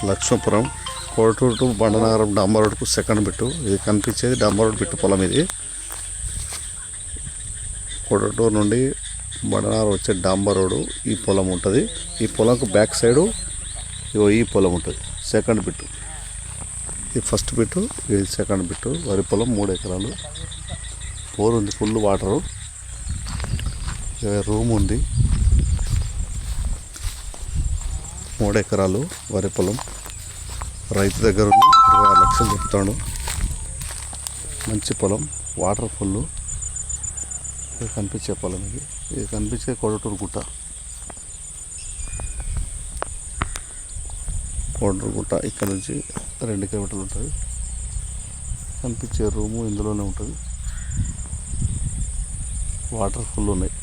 లక్ష్మపురం Koturu to బండనగరం డాంబర్ రోడ్కు second bit. ఇది కనిపించేది డాంబర్ road bit పొలం. ఇది కోటూరు నుండి బండనగరం వచ్చే డాంబర్ రోడ్డు ఈ పొలం ఉంటుంది. ఈ పొలంకు బ్యాక్ సైడు ఈ పొలం ఉంటుంది. సెకండ్ బిట్టు ఇది ఫస్ట్ బిట్టు, ఇది సెకండ్ బిట్టు. వరి పొలం 3 ఎకరాలు. బోర్ ఉంది, ఫుల్ వాటరు, రూమ్ ఉంది. 3 ఎకరాలు వరి పొలం. రైతు దగ్గర 26 లక్షలు చెప్తాడు. మంచి పొలం, వాటర్ ఫుల్. ఇది కనిపించే పొలం. ఇది కనిపించే కోటూరు గుట్ట. కోటూరు గుట్ట ఇక్కడ నుంచి 2 కిలోమీటర్లు ఉంటుంది. కనిపించే రూము ఇందులోనే ఉంటుంది. వాటర్ ఫుల్ ఉన్నాయి.